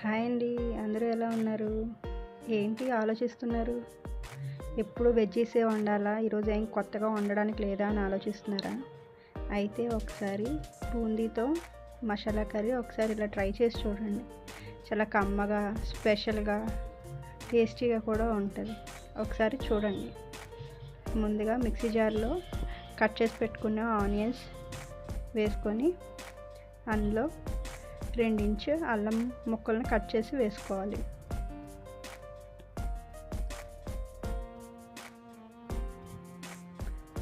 Hi అండి. అందరూ ఎలా ఉన్నారు? ఏంటి ఆలోచిస్తున్నారు? ఎప్పుడు వెజ్జీసే వండాలా, ఈరోజు ఏం కొత్తగా వండడానికి లేదా అని ఆలోచిస్తున్నారా? అయితే ఒకసారి బూందీతో మసాలా కర్రీ ఒకసారి ఇలా ట్రై చేసి చూడండి. చాలా కమ్మగా, స్పెషల్గా, టేస్టీగా కూడా ఉంటుంది. ఒకసారి చూడండి. ముందుగా మిక్సీ జార్లో కట్ చేసి పెట్టుకున్న ఆనియన్స్ వేసుకొని అందులో 2 ఇంచు అల్లం ముక్కలను కట్ చేసి వేసుకోవాలి.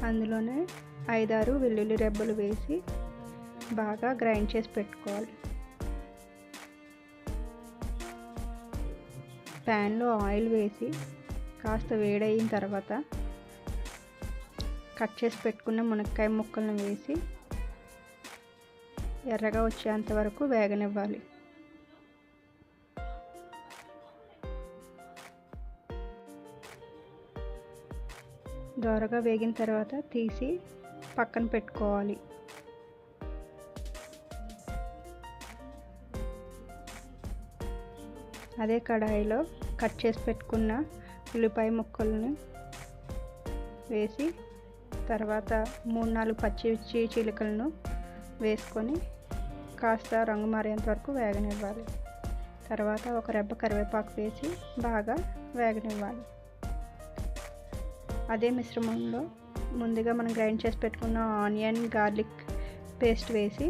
అందులోనే 5-6 వెల్లుల్లి రెబ్బలు వేసి బాగా గ్రైండ్ చేసి పెట్టుకోవాలి. ప్యాన్లో ఆయిల్ వేసి కాస్త వేడయిన తర్వాత కట్ చేసి పెట్టుకున్న మునక్కాయ ముక్కలను వేసి ఎర్రగా వచ్చేంత వరకు వేగనివ్వాలి. దోరగా వేగిన తర్వాత తీసి పక్కన పెట్టుకోవాలి. అదే కడాయిలో కట్ చేసి పెట్టుకున్న ఉల్లిపాయ ముక్కలను వేసి తర్వాత 3-4 పచ్చిమిర్చి చీలికలను వేసుకొని కాస్త రంగు మారేంత వరకు వేగనివ్వాలి. తర్వాత ఒక రెబ్బ కరివేపాకు వేసి బాగా వేగనివ్వాలి. అదే మిశ్రమంలో ముందుగా మనం గ్రైండ్ చేసి పెట్టుకున్న ఆనియన్ గార్లిక్ పేస్ట్ వేసి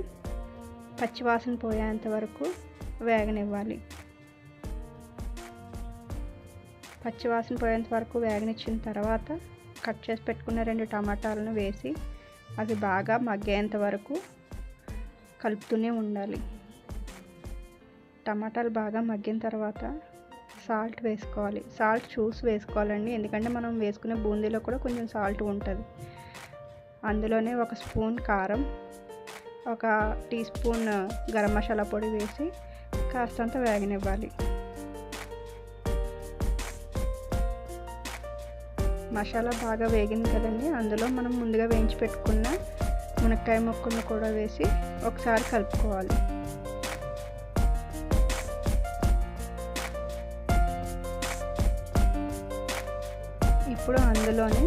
పచ్చివాసన పోయేంత వరకు వేగనివ్వాలి. పచ్చివాసన పోయేంత వరకు వేగనిచ్చిన తర్వాత కట్ చేసి పెట్టుకున్న 2 టమాటాలను వేసి అవి బాగా మగ్గేంత వరకు కలుపుతూనే ఉండాలి. టమాటాలు బాగా మగ్గిన తర్వాత సాల్ట్ వేసుకోవాలి. సాల్ట్ చూసి వేసుకోవాలండి, ఎందుకంటే మనం వేసుకునే బూందీలో కూడా కొంచెం సాల్ట్ ఉంటుంది. అందులోనే 1 స్పూన్ కారం, 1 టీ స్పూన్ గరం మసాలా పొడి వేసి కాస్తంత వేగనివ్వాలి. మసాలా బాగా వేగింది కదండి, అందులో మనం ముందుగా వేయించి పెట్టుకున్న మునక్కాయ ముక్కలను కూడా వేసి ఒకసారి కలుపుకోవాలి. ఇప్పుడు అందులోనే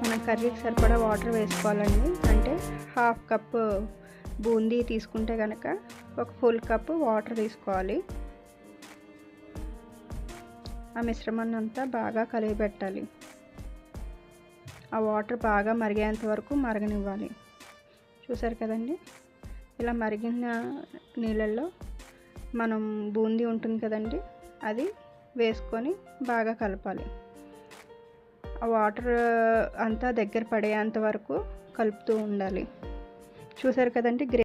మనం కర్రీకి సరిపడా వాటర్ వేసుకోవాలండి. అంటే 1/2 కప్పు బూందీ తీసుకుంటే కనుక 1 ఫుల్ కప్పు వాటర్ తీసుకోవాలి. ఆ మిశ్రమాన్ని అంతా బాగా కలిగిపెట్టాలి. ఆ వాటర్ బాగా మరిగేంత వరకు మరగనివ్వాలి. చూసారు కదండి, ఇలా మరిగిన నీళ్ళల్లో మనం బూందీ ఉంటుంది కదండి, అది వేసుకొని బాగా కలపాలి. ఆ వాటర్ అంతా దగ్గర పడేంత వరకు కలుపుతూ ఉండాలి. చూసారు కదండి,